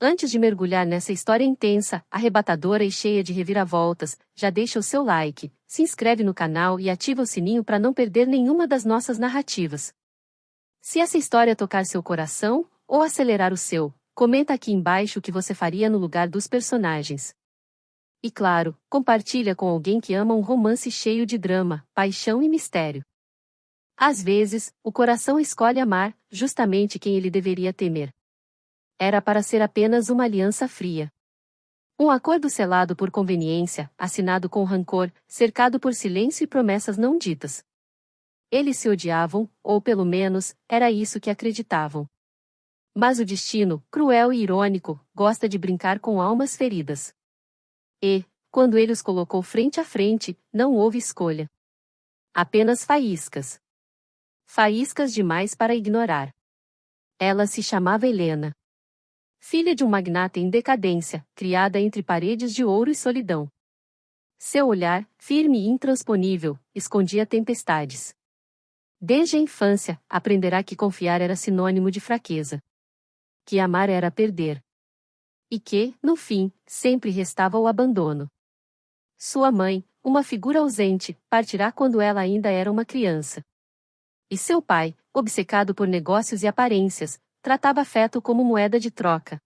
Antes de mergulhar nessa história intensa, arrebatadora e cheia de reviravoltas, já deixa o seu like, se inscreve no canal e ativa o sininho para não perder nenhuma das nossas narrativas. Se essa história tocar seu coração, ou acelerar o seu, comenta aqui embaixo o que você faria no lugar dos personagens. E claro, compartilha com alguém que ama um romance cheio de drama, paixão e mistério. Às vezes, o coração escolhe amar, justamente quem ele deveria temer. Era para ser apenas uma aliança fria. Um acordo selado por conveniência, assinado com rancor, cercado por silêncio e promessas não ditas. Eles se odiavam, ou pelo menos, era isso que acreditavam. Mas o destino, cruel e irônico, gosta de brincar com almas feridas. E, quando ele os colocou frente a frente, não houve escolha. Apenas faíscas. Faíscas demais para ignorar. Ela se chamava Helena. Filha de um magnata em decadência, criada entre paredes de ouro e solidão. Seu olhar, firme e intransponível, escondia tempestades. Desde a infância, aprenderá que confiar era sinônimo de fraqueza. Que amar era perder. E que, no fim, sempre restava o abandono. Sua mãe, uma figura ausente, partirá quando ela ainda era uma criança. E seu pai, obcecado por negócios e aparências, tratava afeto como moeda de troca.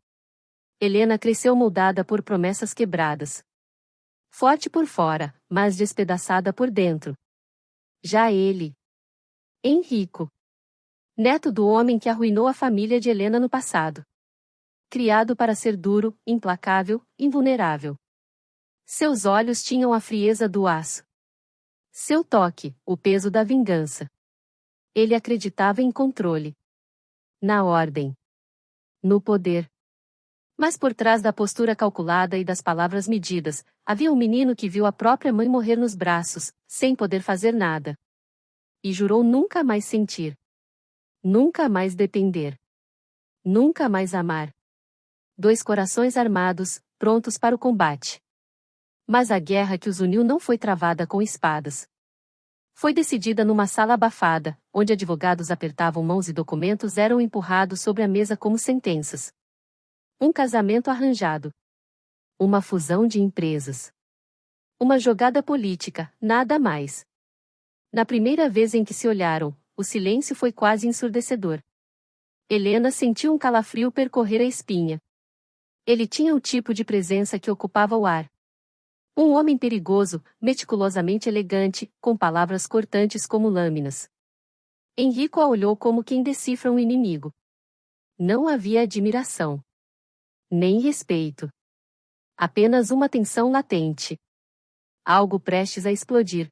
Helena cresceu moldada por promessas quebradas. Forte por fora, mas despedaçada por dentro. Já ele, Henrico, neto do homem que arruinou a família de Helena no passado. Criado para ser duro, implacável, invulnerável. Seus olhos tinham a frieza do aço. Seu toque, o peso da vingança. Ele acreditava em controle. Na ordem. No poder. Mas por trás da postura calculada e das palavras medidas, havia um menino que viu a própria mãe morrer nos braços, sem poder fazer nada. E jurou nunca mais sentir. Nunca mais depender. Nunca mais amar. Dois corações armados, prontos para o combate. Mas a guerra que os uniu não foi travada com espadas. Foi decidida numa sala abafada, onde advogados apertavam mãos e documentos eram empurrados sobre a mesa como sentenças. Um casamento arranjado. Uma fusão de empresas. Uma jogada política, nada mais. Na primeira vez em que se olharam, o silêncio foi quase ensurdecedor. Helena sentiu um calafrio percorrer a espinha. Ele tinha o tipo de presença que ocupava o ar. Um homem perigoso, meticulosamente elegante, com palavras cortantes como lâminas. Henrico a olhou como quem decifra um inimigo. Não havia admiração. Nem respeito. Apenas uma tensão latente. Algo prestes a explodir.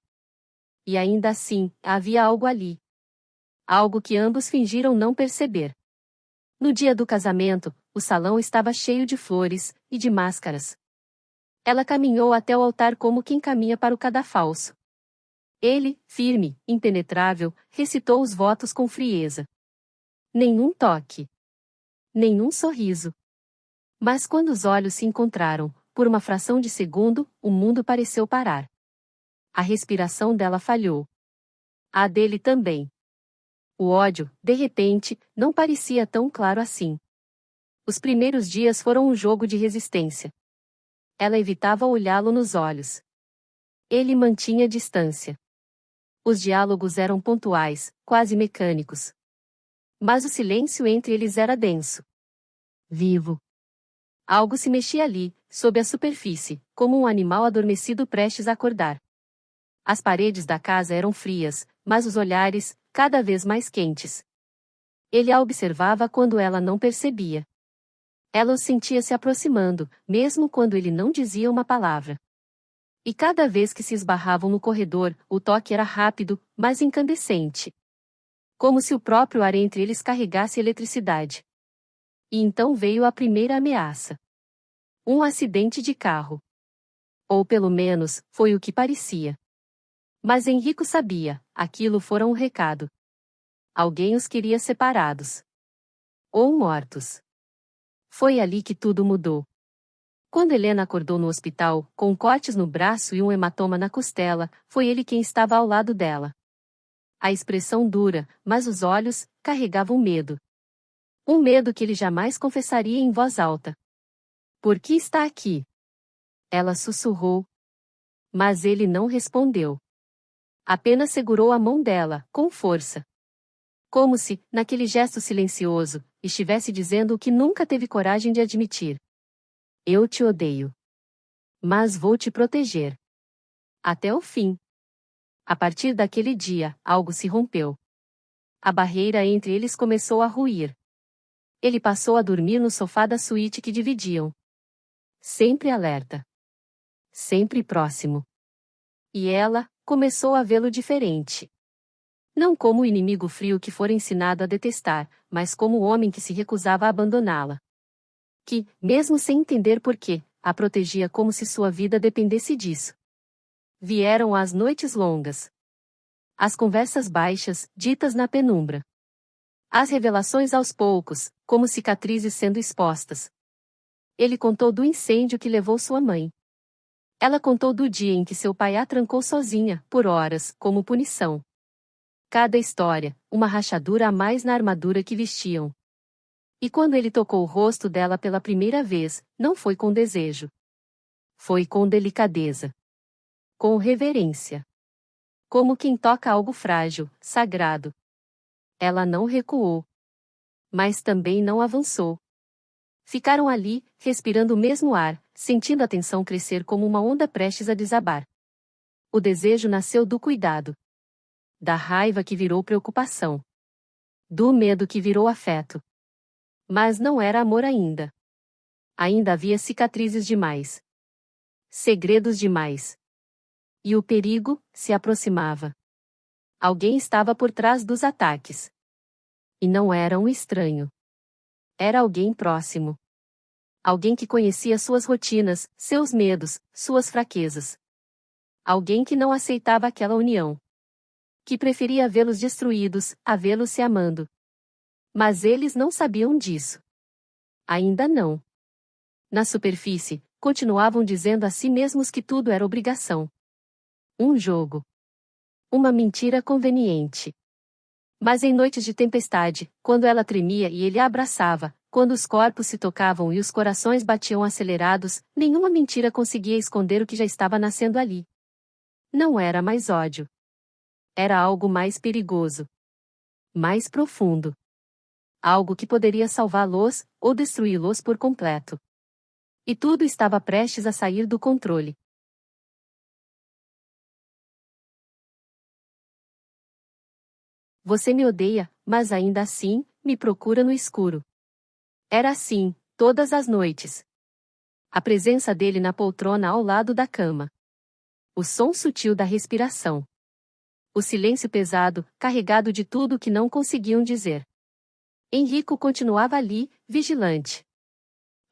E ainda assim, havia algo ali. Algo que ambos fingiram não perceber. No dia do casamento, o salão estava cheio de flores e de máscaras. Ela caminhou até o altar como quem caminha para o cadafalso. Ele, firme, impenetrável, recitou os votos com frieza. Nenhum toque. Nenhum sorriso. Mas quando os olhos se encontraram, por uma fração de segundo, o mundo pareceu parar. A respiração dela falhou. A dele também. O ódio, de repente, não parecia tão claro assim. Os primeiros dias foram um jogo de resistência. Ela evitava olhá-lo nos olhos. Ele mantinha distância. Os diálogos eram pontuais, quase mecânicos. Mas o silêncio entre eles era denso. Vivo. Algo se mexia ali, sob a superfície, como um animal adormecido prestes a acordar. As paredes da casa eram frias, mas os olhares, cada vez mais quentes. Ele a observava quando ela não percebia. Ela o sentia se aproximando, mesmo quando ele não dizia uma palavra. E cada vez que se esbarravam no corredor, o toque era rápido, mas incandescente. Como se o próprio ar entre eles carregasse eletricidade. E então veio a primeira ameaça. Um acidente de carro. Ou pelo menos, foi o que parecia. Mas Henrico sabia, aquilo fora um recado. Alguém os queria separados. Ou mortos. Foi ali que tudo mudou. Quando Helena acordou no hospital, com cortes no braço e um hematoma na costela, foi ele quem estava ao lado dela. A expressão dura, mas os olhos, carregavam medo. Um medo que ele jamais confessaria em voz alta. Por que está aqui? Ela sussurrou. Mas ele não respondeu. Apenas segurou a mão dela, com força. Como se, naquele gesto silencioso, estivesse dizendo o que nunca teve coragem de admitir. Eu te odeio. Mas vou te proteger. Até o fim. A partir daquele dia, algo se rompeu. A barreira entre eles começou a ruir. Ele passou a dormir no sofá da suíte que dividiam. Sempre alerta. Sempre próximo. E ela começou a vê-lo diferente. Não como o inimigo frio que fora ensinado a detestar, mas como o homem que se recusava a abandoná-la. Que, mesmo sem entender por quê, a protegia como se sua vida dependesse disso. Vieram as noites longas. As conversas baixas, ditas na penumbra. As revelações aos poucos, como cicatrizes sendo expostas. Ele contou do incêndio que levou sua mãe. Ela contou do dia em que seu pai a trancou sozinha, por horas, como punição. Cada história, uma rachadura a mais na armadura que vestiam. E quando ele tocou o rosto dela pela primeira vez, não foi com desejo. Foi com delicadeza. Com reverência. Como quem toca algo frágil, sagrado. Ela não recuou. Mas também não avançou. Ficaram ali, respirando o mesmo ar, sentindo a tensão crescer como uma onda prestes a desabar. O desejo nasceu do cuidado. Da raiva que virou preocupação. Do medo que virou afeto. Mas não era amor ainda. Ainda havia cicatrizes demais. Segredos demais. E o perigo se aproximava. Alguém estava por trás dos ataques. E não era um estranho. Era alguém próximo. Alguém que conhecia suas rotinas, seus medos, suas fraquezas. Alguém que não aceitava aquela união. Que preferia vê-los destruídos, a vê-los se amando. Mas eles não sabiam disso. Ainda não. Na superfície, continuavam dizendo a si mesmos que tudo era obrigação. Um jogo. Uma mentira conveniente. Mas em noites de tempestade, quando ela tremia e ele a abraçava, quando os corpos se tocavam e os corações batiam acelerados, nenhuma mentira conseguia esconder o que já estava nascendo ali. Não era mais ódio. Era algo mais perigoso. Mais profundo. Algo que poderia salvá-los, ou destruí-los por completo. E tudo estava prestes a sair do controle. Você me odeia, mas ainda assim, me procura no escuro. Era assim, todas as noites. A presença dele na poltrona ao lado da cama. O som sutil da respiração. O silêncio pesado, carregado de tudo que não conseguiam dizer. Enrico continuava ali, vigilante.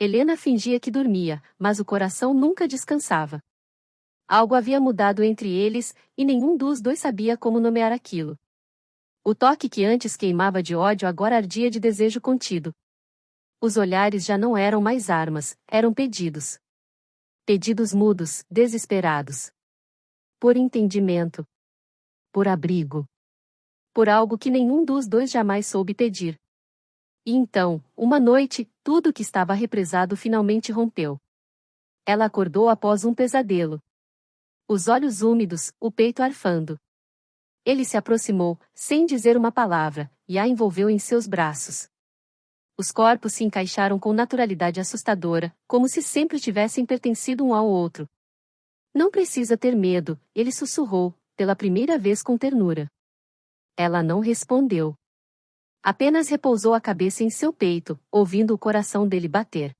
Helena fingia que dormia, mas o coração nunca descansava. Algo havia mudado entre eles, e nenhum dos dois sabia como nomear aquilo. O toque que antes queimava de ódio agora ardia de desejo contido. Os olhares já não eram mais armas, eram pedidos. Pedidos mudos, desesperados. Por entendimento. Por abrigo. Por algo que nenhum dos dois jamais soube pedir. E então, uma noite, tudo que estava represado finalmente rompeu. Ela acordou após um pesadelo. Os olhos úmidos, o peito arfando. Ele se aproximou, sem dizer uma palavra, e a envolveu em seus braços. Os corpos se encaixaram com naturalidade assustadora, como se sempre tivessem pertencido um ao outro. Não precisa ter medo, ele sussurrou, pela primeira vez com ternura. Ela não respondeu. Apenas repousou a cabeça em seu peito, ouvindo o coração dele bater.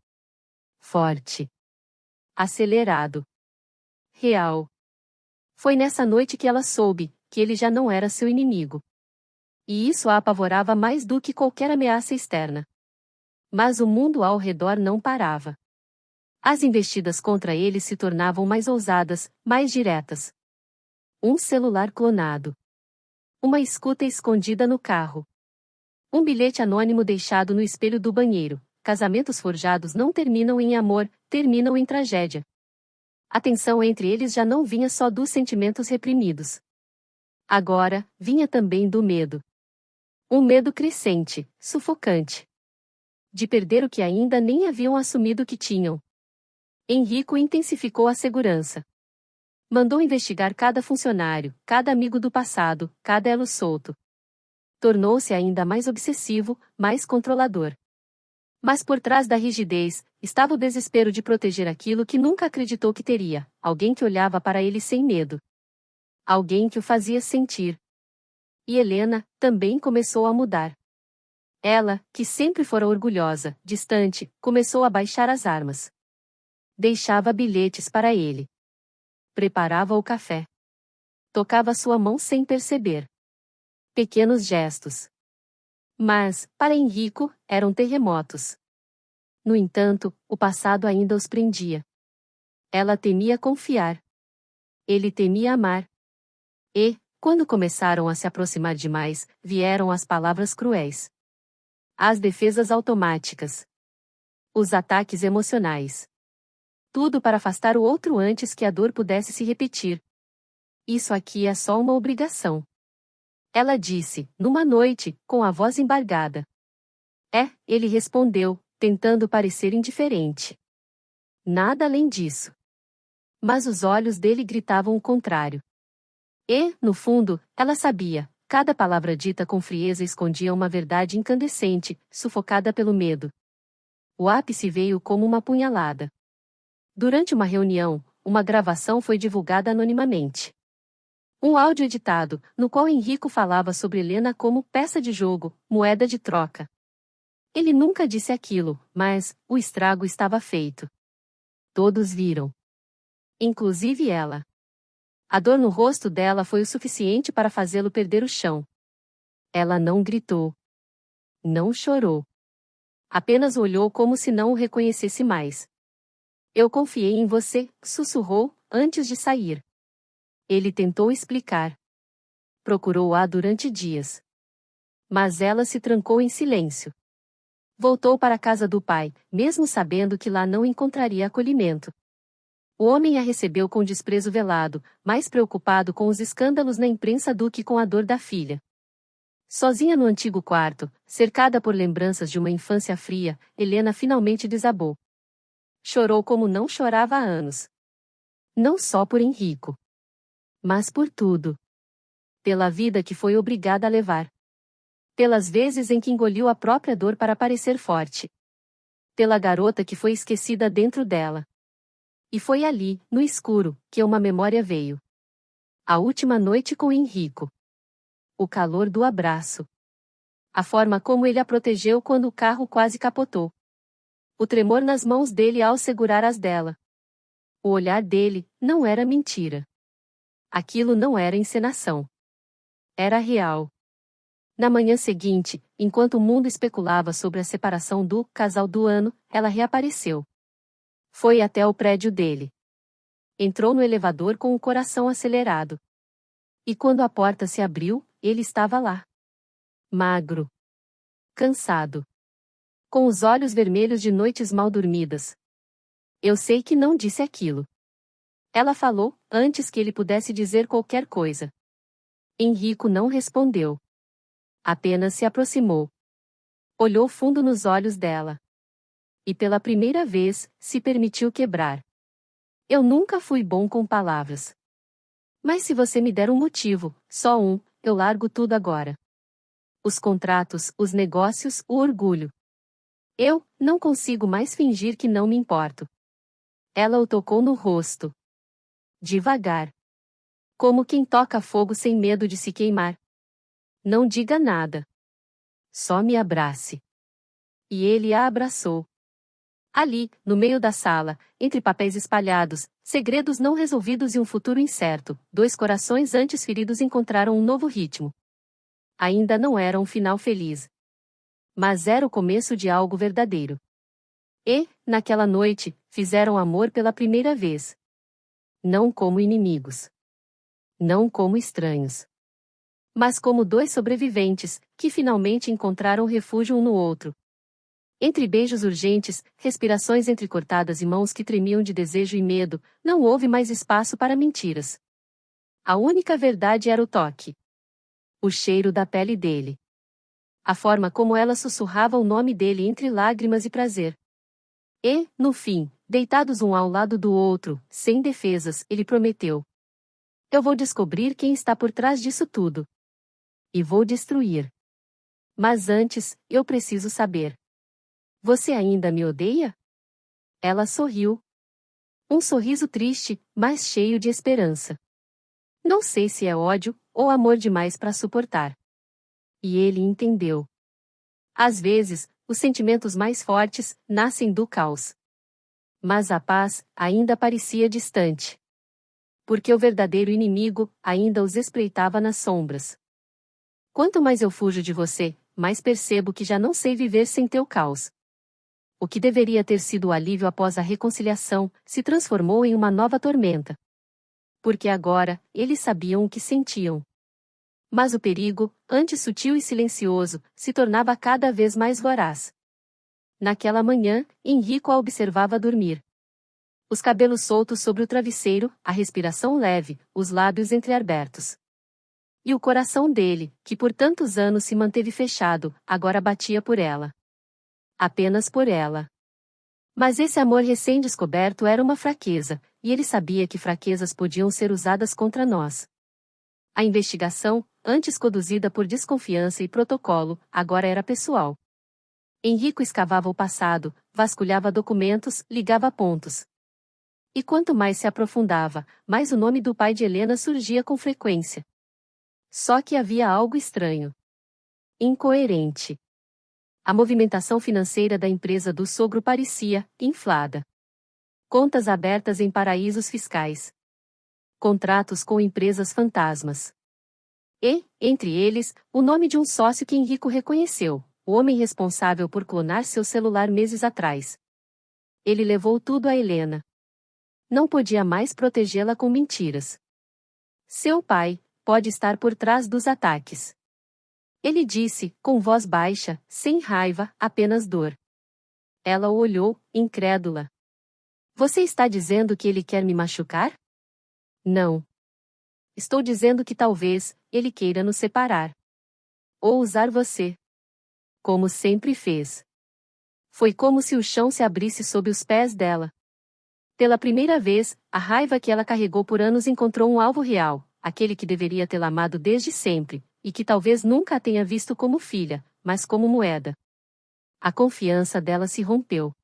Forte. Acelerado. Real. Foi nessa noite que ela soube que ele já não era seu inimigo. E isso a apavorava mais do que qualquer ameaça externa. Mas o mundo ao redor não parava. As investidas contra ele se tornavam mais ousadas, mais diretas. Um celular clonado. Uma escuta escondida no carro. Um bilhete anônimo deixado no espelho do banheiro. Casamentos forjados não terminam em amor, terminam em tragédia. A tensão entre eles já não vinha só dos sentimentos reprimidos. Agora, vinha também do medo. Um medo crescente, sufocante. De perder o que ainda nem haviam assumido que tinham. Henrico intensificou a segurança. Mandou investigar cada funcionário, cada amigo do passado, cada elo solto. Tornou-se ainda mais obsessivo, mais controlador. Mas por trás da rigidez, estava o desespero de proteger aquilo que nunca acreditou que teria, alguém que olhava para ele sem medo. Alguém que o fazia sentir. E Helena também começou a mudar. Ela, que sempre fora orgulhosa, distante, começou a baixar as armas. Deixava bilhetes para ele. Preparava o café. Tocava sua mão sem perceber. Pequenos gestos. Mas, para Henrico, eram terremotos. No entanto, o passado ainda os prendia. Ela temia confiar. Ele temia amar. E, quando começaram a se aproximar demais, vieram as palavras cruéis. As defesas automáticas. Os ataques emocionais. Tudo para afastar o outro antes que a dor pudesse se repetir. Isso aqui é só uma obrigação. Ela disse, numa noite, com a voz embargada. Ele respondeu, tentando parecer indiferente. Nada além disso. Mas os olhos dele gritavam o contrário. E, no fundo, ela sabia, cada palavra dita com frieza escondia uma verdade incandescente, sufocada pelo medo. O ápice veio como uma punhalada. Durante uma reunião, uma gravação foi divulgada anonimamente. Um áudio editado, no qual Henrico falava sobre Helena como peça de jogo, moeda de troca. Ele nunca disse aquilo, mas o estrago estava feito. Todos viram. Inclusive ela. A dor no rosto dela foi o suficiente para fazê-lo perder o chão. Ela não gritou. Não chorou. Apenas olhou como se não o reconhecesse mais. Eu confiei em você, sussurrou, antes de sair. Ele tentou explicar. Procurou-a durante dias. Mas ela se trancou em silêncio. Voltou para a casa do pai, mesmo sabendo que lá não encontraria acolhimento. O homem a recebeu com desprezo velado, mais preocupado com os escândalos na imprensa do que com a dor da filha. Sozinha no antigo quarto, cercada por lembranças de uma infância fria, Helena finalmente desabou. Chorou como não chorava há anos. Não só por Henrico. Mas por tudo. Pela vida que foi obrigada a levar. Pelas vezes em que engoliu a própria dor para parecer forte. Pela garota que foi esquecida dentro dela. E foi ali, no escuro, que uma memória veio. A última noite com Henrico. O calor do abraço. A forma como ele a protegeu quando o carro quase capotou. O tremor nas mãos dele ao segurar as dela. O olhar dele não era mentira. Aquilo não era encenação. Era real. Na manhã seguinte, enquanto o mundo especulava sobre a separação do casal do ano, ela reapareceu. Foi até o prédio dele. Entrou no elevador com o coração acelerado. E quando a porta se abriu, ele estava lá. Magro. Cansado. Com os olhos vermelhos de noites mal dormidas. Eu sei que não disse aquilo. Ela falou, antes que ele pudesse dizer qualquer coisa. Henrico não respondeu. Apenas se aproximou. Olhou fundo nos olhos dela. E pela primeira vez, se permitiu quebrar. Eu nunca fui bom com palavras. Mas se você me der um motivo, só um, eu largo tudo agora. Os contratos, os negócios, o orgulho. Eu não consigo mais fingir que não me importo. Ela o tocou no rosto. Devagar. Como quem toca fogo sem medo de se queimar. Não diga nada. Só me abrace. E ele a abraçou. Ali, no meio da sala, entre papéis espalhados, segredos não resolvidos e um futuro incerto, dois corações antes feridos encontraram um novo ritmo. Ainda não era um final feliz. Mas era o começo de algo verdadeiro. E, naquela noite, fizeram amor pela primeira vez. Não como inimigos. Não como estranhos. Mas como dois sobreviventes, que finalmente encontraram refúgio um no outro. Entre beijos urgentes, respirações entrecortadas e mãos que tremiam de desejo e medo, não houve mais espaço para mentiras. A única verdade era o toque. O cheiro da pele dele. A forma como ela sussurrava o nome dele entre lágrimas e prazer. E, no fim, Deitados um ao lado do outro, sem defesas, ele prometeu: eu vou descobrir quem está por trás disso tudo. E vou destruir. Mas antes, eu preciso saber. Você ainda me odeia? Ela sorriu. Um sorriso triste, mas cheio de esperança. Não sei se é ódio ou amor demais para suportar. E ele entendeu. Às vezes, os sentimentos mais fortes nascem do caos. Mas a paz ainda parecia distante. Porque o verdadeiro inimigo ainda os espreitava nas sombras. Quanto mais eu fujo de você, mais percebo que já não sei viver sem teu caos. O que deveria ter sido o alívio após a reconciliação, se transformou em uma nova tormenta. Porque agora, eles sabiam o que sentiam. Mas o perigo, antes sutil e silencioso, se tornava cada vez mais voraz. Naquela manhã, Henrico a observava dormir. Os cabelos soltos sobre o travesseiro, a respiração leve, os lábios entreabertos. E o coração dele, que por tantos anos se manteve fechado, agora batia por ela. Apenas por ela. Mas esse amor recém-descoberto era uma fraqueza, e ele sabia que fraquezas podiam ser usadas contra nós. A investigação, antes conduzida por desconfiança e protocolo, agora era pessoal. Henrico escavava o passado, vasculhava documentos, ligava pontos. E quanto mais se aprofundava, mais o nome do pai de Helena surgia com frequência. Só que havia algo estranho. Incoerente. A movimentação financeira da empresa do sogro parecia inflada. Contas abertas em paraísos fiscais. Contratos com empresas fantasmas. E, entre eles, o nome de um sócio que Henrico reconheceu, o homem responsável por clonar seu celular meses atrás. Ele levou tudo a Helena. Não podia mais protegê-la com mentiras. Seu pai pode estar por trás dos ataques. Ele disse, com voz baixa, sem raiva, apenas dor. Ela o olhou, incrédula. Você está dizendo que ele quer me machucar? Não. Estou dizendo que talvez ele queira nos separar. Ou usar você. Como sempre fez. Foi como se o chão se abrisse sob os pés dela. Pela primeira vez, a raiva que ela carregou por anos encontrou um alvo real, aquele que deveria tê-la amado desde sempre, e que talvez nunca a tenha visto como filha, mas como moeda. A confiança dela se rompeu.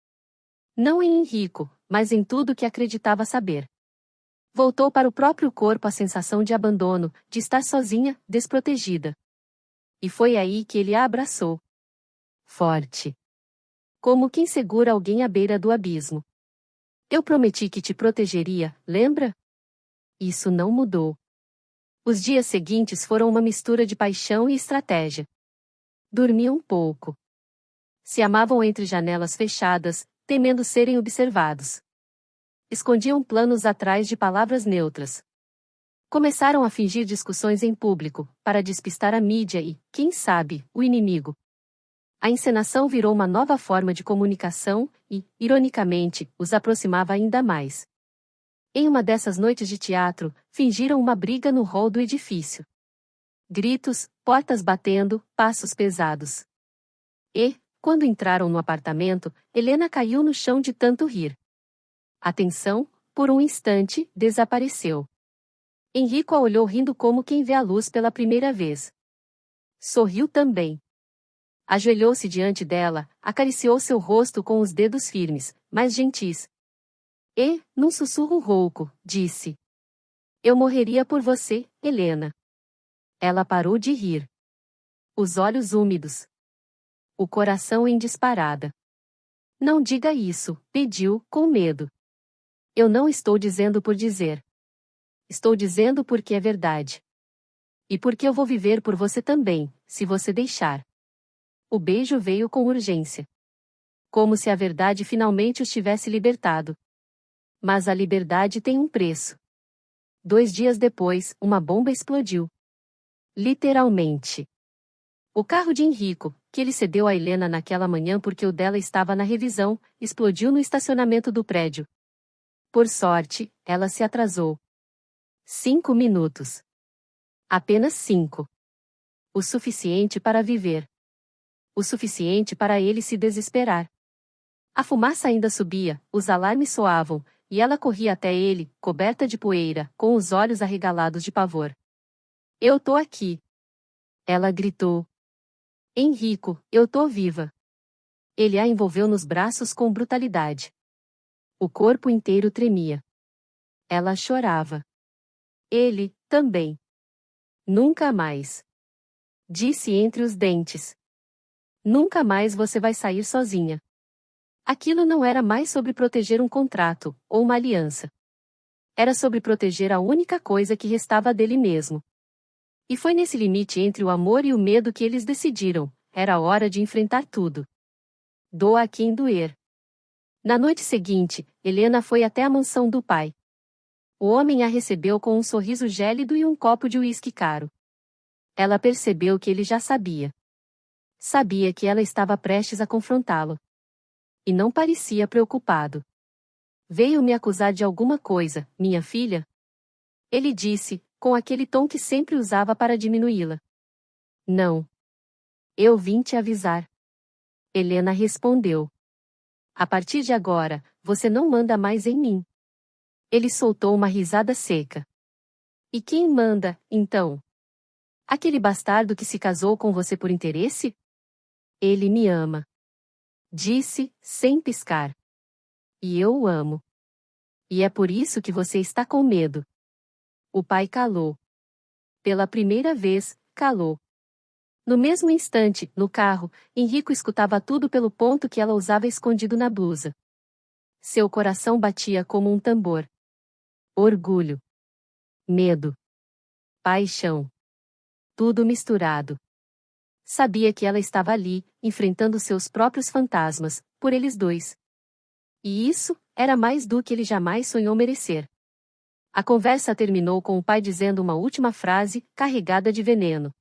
Não em Henrico, mas em tudo que acreditava saber. Voltou para o próprio corpo a sensação de abandono, de estar sozinha, desprotegida. E foi aí que ele a abraçou. Forte. Como quem segura alguém à beira do abismo. Eu prometi que te protegeria, lembra? Isso não mudou. Os dias seguintes foram uma mistura de paixão e estratégia. Dormiam pouco. Se amavam entre janelas fechadas, temendo serem observados. Escondiam planos atrás de palavras neutras. Começaram a fingir discussões em público, para despistar a mídia e, quem sabe, o inimigo. A encenação virou uma nova forma de comunicação e, ironicamente, os aproximava ainda mais. Em uma dessas noites de teatro, fingiram uma briga no hall do edifício. Gritos, portas batendo, passos pesados. E, quando entraram no apartamento, Helena caiu no chão de tanto rir. A tensão, por um instante, desapareceu. Henrico a olhou rindo como quem vê a luz pela primeira vez. Sorriu também. Ajoelhou-se diante dela, acariciou seu rosto com os dedos firmes, mas gentis. E, num sussurro rouco, disse: eu morreria por você, Helena. Ela parou de rir. Os olhos úmidos. O coração em disparada. Não diga isso, pediu, com medo. Eu não estou dizendo por dizer. Estou dizendo porque é verdade. E porque eu vou viver por você também, se você deixar. O beijo veio com urgência. Como se a verdade finalmente os tivesse libertado. Mas a liberdade tem um preço. 2 dias depois, uma bomba explodiu. Literalmente. O carro de Henrico, que ele cedeu a Helena naquela manhã porque o dela estava na revisão, explodiu no estacionamento do prédio. Por sorte, ela se atrasou. 5 minutos. Apenas 5. O suficiente para viver. O suficiente para ele se desesperar. A fumaça ainda subia, os alarmes soavam, e ela corria até ele, coberta de poeira, com os olhos arregalados de pavor. Eu tô aqui! Ela gritou. Enrico, eu tô viva! Ele a envolveu nos braços com brutalidade. O corpo inteiro tremia. Ela chorava. Ele, também. Nunca mais. Disse entre os dentes. Nunca mais você vai sair sozinha. Aquilo não era mais sobre proteger um contrato, ou uma aliança. Era sobre proteger a única coisa que restava dele mesmo. E foi nesse limite entre o amor e o medo que eles decidiram, era hora de enfrentar tudo. Doa a quem doer. Na noite seguinte, Helena foi até a mansão do pai. O homem a recebeu com um sorriso gélido e um copo de uísque caro. Ela percebeu que ele já sabia. Sabia que ela estava prestes a confrontá-lo. E não parecia preocupado. Veio me acusar de alguma coisa, minha filha? Ele disse, com aquele tom que sempre usava para diminuí-la. Não. Eu vim te avisar. Helena respondeu. A partir de agora, você não manda mais em mim. Ele soltou uma risada seca. E quem manda, então? Aquele bastardo que se casou com você por interesse? Ele me ama. Disse, sem piscar. E eu o amo. E é por isso que você está com medo. O pai calou. Pela primeira vez, calou. No mesmo instante, no carro, Henrico escutava tudo pelo ponto que ela usava escondido na blusa. Seu coração batia como um tambor. Orgulho. Medo. Paixão. Tudo misturado. Sabia que ela estava ali, enfrentando seus próprios fantasmas, por eles dois. E isso era mais do que ele jamais sonhou merecer. A conversa terminou com o pai dizendo uma última frase, carregada de veneno.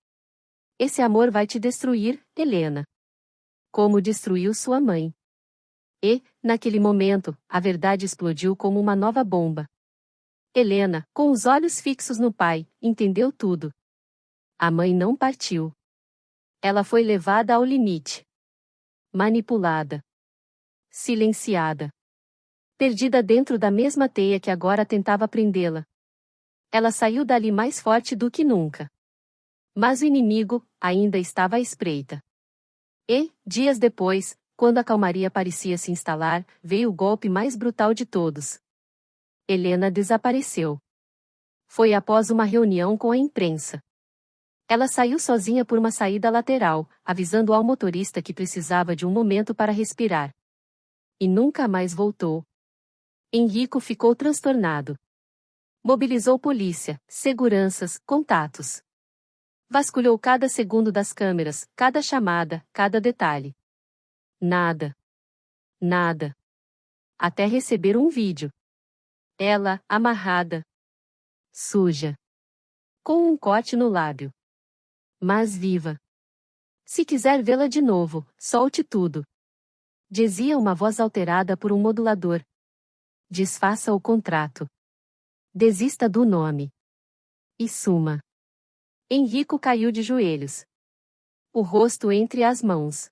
Esse amor vai te destruir, Helena. Como destruiu sua mãe. E, naquele momento, a verdade explodiu como uma nova bomba. Helena, com os olhos fixos no pai, entendeu tudo. A mãe não partiu. Ela foi levada ao limite. Manipulada. Silenciada. Perdida dentro da mesma teia que agora tentava prendê-la. Ela saiu dali mais forte do que nunca. Mas o inimigo ainda estava à espreita. E, dias depois, quando a calmaria parecia se instalar, veio o golpe mais brutal de todos. Helena desapareceu. Foi após uma reunião com a imprensa. Ela saiu sozinha por uma saída lateral, avisando ao motorista que precisava de um momento para respirar. E nunca mais voltou. Henrico ficou transtornado. Mobilizou polícia, seguranças, contatos. Vasculhou cada segundo das câmeras, cada chamada, cada detalhe. Nada. Nada. Até receber um vídeo. Ela, amarrada. Suja. Com um corte no lábio. Mas viva. Se quiser vê-la de novo, solte tudo. Dizia uma voz alterada por um modulador. Desfaça o contrato. Desista do nome. E suma. Henrico caiu de joelhos. O rosto entre as mãos.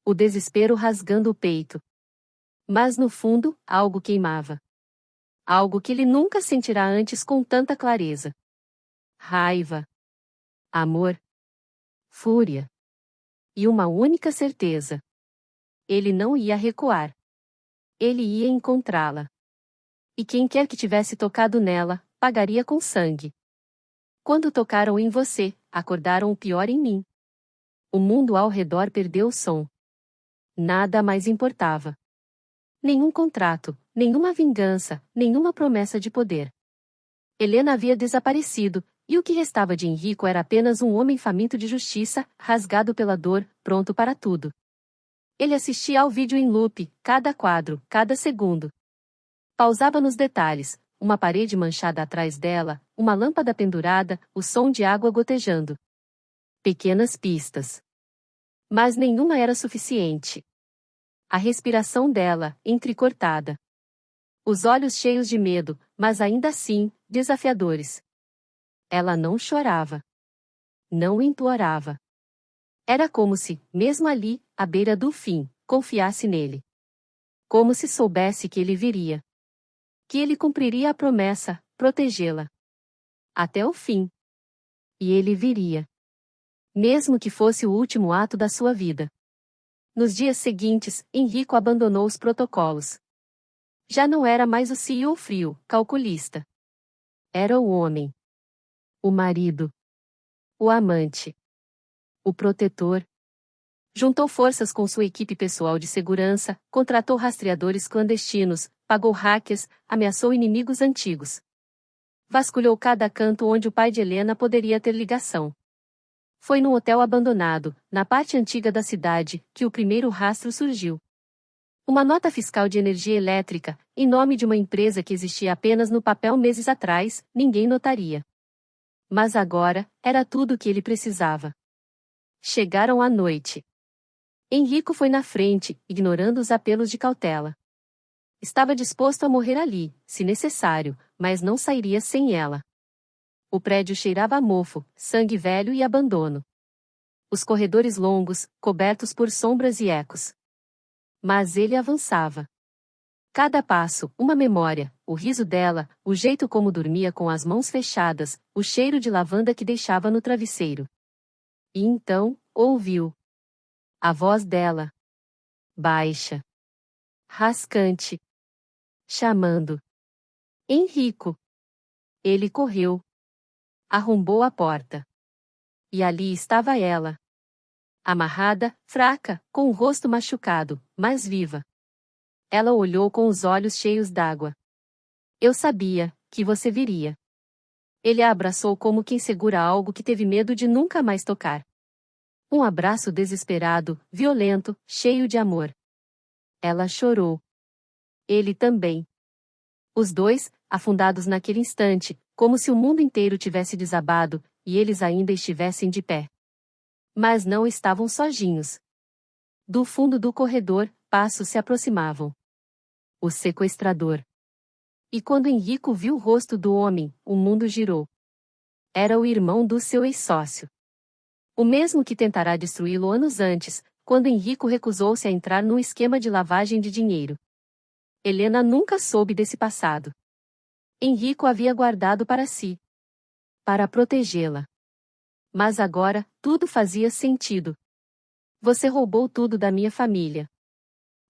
O desespero rasgando o peito. Mas no fundo, algo queimava. Algo que ele nunca sentirá antes com tanta clareza. Raiva. Amor. Fúria. E uma única certeza. Ele não ia recuar. Ele ia encontrá-la. E quem quer que tivesse tocado nela, pagaria com sangue. Quando tocaram em você, acordaram o pior em mim. O mundo ao redor perdeu o som. Nada mais importava. Nenhum contrato, nenhuma vingança, nenhuma promessa de poder. Helena havia desaparecido, e o que restava de Henrico era apenas um homem faminto de justiça, rasgado pela dor, pronto para tudo. Ele assistia ao vídeo em loop, cada quadro, cada segundo. Pausava nos detalhes, uma parede manchada atrás dela, uma lâmpada pendurada, o som de água gotejando. Pequenas pistas. Mas nenhuma era suficiente. A respiração dela, entrecortada. Os olhos cheios de medo, mas ainda assim, desafiadores. Ela não chorava. Não implorava. Era como se, mesmo ali, à beira do fim, confiasse nele. como se soubesse que ele viria. Que ele cumpriria a promessa, protegê-la. Até o fim. E ele viria. Mesmo que fosse o último ato da sua vida. Nos dias seguintes, Enrico abandonou os protocolos. Já não era mais o CEO frio, calculista. Era o homem. O marido. O amante. O protetor. Juntou forças com sua equipe pessoal de segurança, contratou rastreadores clandestinos, pagou hackers, ameaçou inimigos antigos. Vasculhou cada canto onde o pai de Helena poderia ter ligação. Foi num hotel abandonado, na parte antiga da cidade, que o primeiro rastro surgiu. Uma nota fiscal de energia elétrica, em nome de uma empresa que existia apenas no papel meses atrás, ninguém notaria. Mas agora, era tudo o que ele precisava. Chegaram à noite. Enrico foi na frente, ignorando os apelos de cautela. Estava disposto a morrer ali, se necessário, mas não sairia sem ela. O prédio cheirava a mofo, sangue velho e abandono. Os corredores longos, cobertos por sombras e ecos. Mas ele avançava. Cada passo, uma memória, o riso dela, o jeito como dormia com as mãos fechadas, o cheiro de lavanda que deixava no travesseiro. E então, ouviu. A voz dela. Baixa. Rascante. Chamando. Enrico. Ele correu. Arrombou a porta. E ali estava ela. Amarrada, fraca, com o rosto machucado, mas viva. Ela olhou com os olhos cheios d'água. Eu sabia que você viria. Ele a abraçou como quem segura algo que teve medo de nunca mais tocar. Um abraço desesperado, violento, cheio de amor. Ela chorou. Ele também. Os dois, afundados naquele instante, como se o mundo inteiro tivesse desabado, e eles ainda estivessem de pé. Mas não estavam sozinhos. Do fundo do corredor, passos se aproximavam. O sequestrador. E quando Enrico viu o rosto do homem, o mundo girou. Era o irmão do seu ex-sócio. O mesmo que tentará destruí-lo anos antes, quando Enrico recusou-se a entrar num esquema de lavagem de dinheiro. Helena nunca soube desse passado. Enrico havia guardado para si. Para protegê-la. Mas agora, tudo fazia sentido. Você roubou tudo da minha família.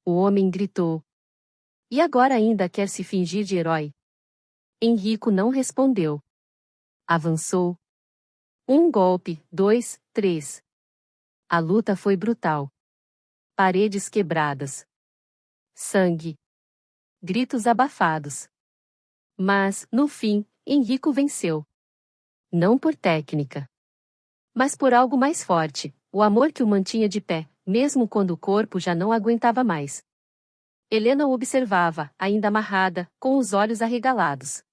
O homem gritou. E agora ainda quer se fingir de herói? Enrico não respondeu. Avançou. Um golpe, 2, 3. A luta foi brutal. Paredes quebradas. Sangue. Gritos abafados. Mas, no fim, Enrico venceu. Não por técnica. Mas por algo mais forte, o amor que o mantinha de pé, mesmo quando o corpo já não aguentava mais. Helena o observava, ainda amarrada, com os olhos arregalados.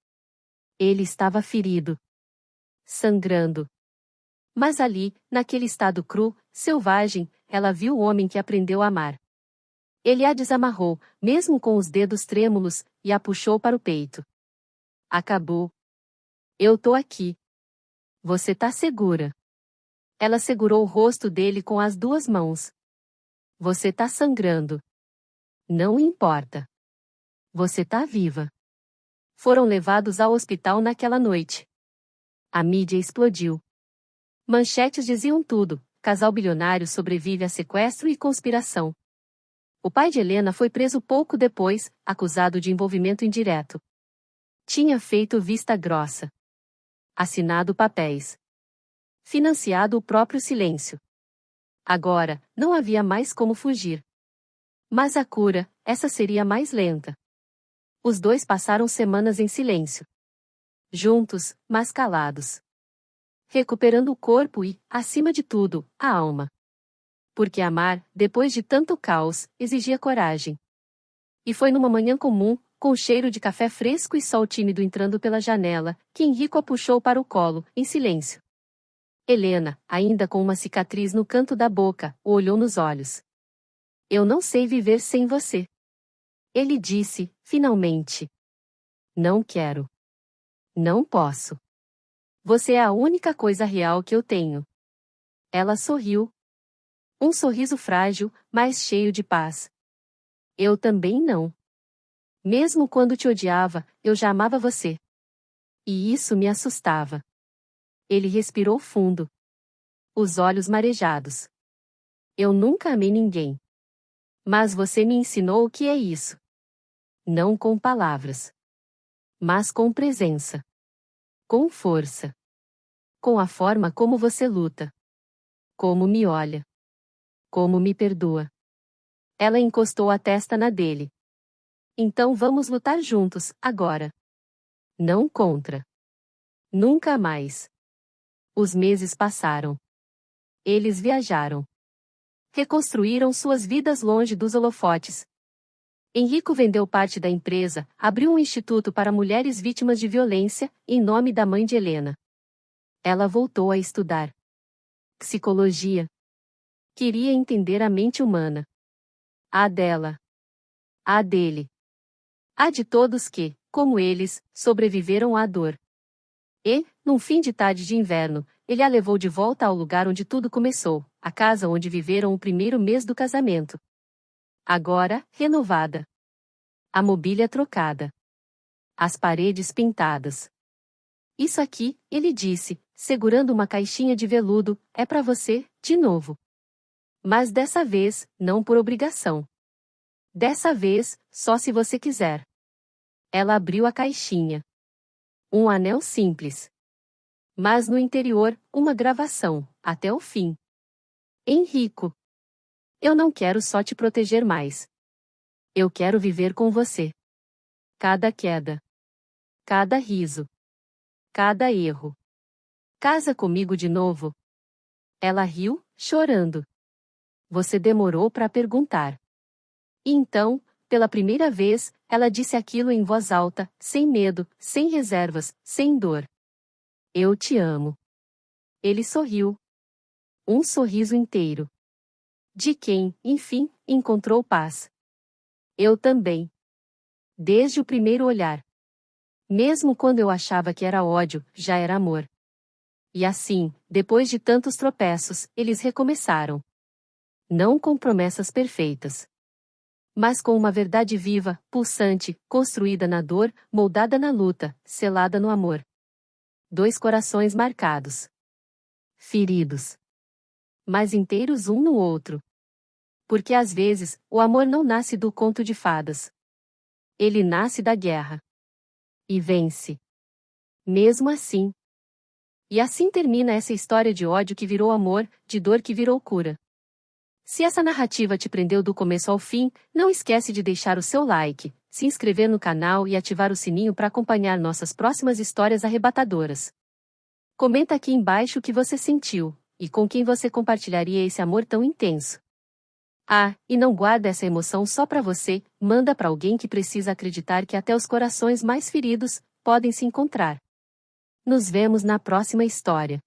Ele estava ferido. Sangrando. Mas ali, naquele estado cru, selvagem, ela viu o homem que aprendeu a amar. Ele a desamarrou, mesmo com os dedos trêmulos, e a puxou para o peito. Acabou. Eu tô aqui. Você tá segura. Ela segurou o rosto dele com as duas mãos. Você tá sangrando. Não importa. Você tá viva. Foram levados ao hospital naquela noite. A mídia explodiu. Manchetes diziam tudo: casal bilionário sobrevive a sequestro e conspiração. O pai de Helena foi preso pouco depois, acusado de envolvimento indireto. Tinha feito vista grossa. Assinado papéis. Financiado o próprio silêncio. Agora, não havia mais como fugir. Mas a cura, essa seria mais lenta. Os dois passaram semanas em silêncio. Juntos, mas calados. Recuperando o corpo e, acima de tudo, a alma. Porque amar, depois de tanto caos, exigia coragem. E foi numa manhã comum, com o cheiro de café fresco e sol tímido entrando pela janela, que Enrico a puxou para o colo, em silêncio. Helena, ainda com uma cicatriz no canto da boca, o olhou nos olhos. Eu não sei viver sem você. Ele disse, finalmente. Não quero. Não posso. Você é a única coisa real que eu tenho. Ela sorriu. Um sorriso frágil, mas cheio de paz. Eu também não. Mesmo quando te odiava, eu já amava você. E isso me assustava. Ele respirou fundo. Os olhos marejados. Eu nunca amei ninguém. Mas você me ensinou o que é isso. Não com palavras. Mas com presença. Com força. Com a forma como você luta. Como me olha. Como me perdoa. Ela encostou a testa na dele. Então vamos lutar juntos, agora. Não contra. Nunca mais. Os meses passaram. Eles viajaram. Reconstruíram suas vidas longe dos holofotes. Enrico vendeu parte da empresa, abriu um instituto para mulheres vítimas de violência, em nome da mãe de Helena. Ela voltou a estudar psicologia. Queria entender a mente humana. A dela. A dele. A de todos que, como eles, sobreviveram à dor. E, num fim de tarde de inverno, ele a levou de volta ao lugar onde tudo começou, a casa onde viveram o primeiro mês do casamento. Agora, renovada. A mobília trocada. As paredes pintadas. Isso aqui, ele disse, segurando uma caixinha de veludo, é para você, de novo. Mas dessa vez, não por obrigação. Dessa vez, só se você quiser. Ela abriu a caixinha. Um anel simples. Mas no interior, uma gravação, até o fim. Enrico. Eu não quero só te proteger mais. Eu quero viver com você. Cada queda. Cada riso. Cada erro. Casa comigo de novo. Ela riu, chorando. Você demorou para perguntar. E então, pela primeira vez, ela disse aquilo em voz alta, sem medo, sem reservas, sem dor. Eu te amo. Ele sorriu. Um sorriso inteiro. De quem, enfim, encontrou paz. Eu também. Desde o primeiro olhar. Mesmo quando eu achava que era ódio, já era amor. E assim, depois de tantos tropeços, eles recomeçaram. Não com promessas perfeitas. Mas com uma verdade viva, pulsante, construída na dor, moldada na luta, selada no amor. Dois corações marcados. Feridos. Mas inteiros um no outro. Porque às vezes, o amor não nasce do conto de fadas. Ele nasce da guerra. E vence. Mesmo assim. E assim termina essa história de ódio que virou amor, de dor que virou cura. Se essa narrativa te prendeu do começo ao fim, não esquece de deixar o seu like, se inscrever no canal e ativar o sininho para acompanhar nossas próximas histórias arrebatadoras. Comenta aqui embaixo o que você sentiu, e com quem você compartilharia esse amor tão intenso. Ah, e não guarda essa emoção só para você, manda para alguém que precisa acreditar que até os corações mais feridos podem se encontrar. Nos vemos na próxima história.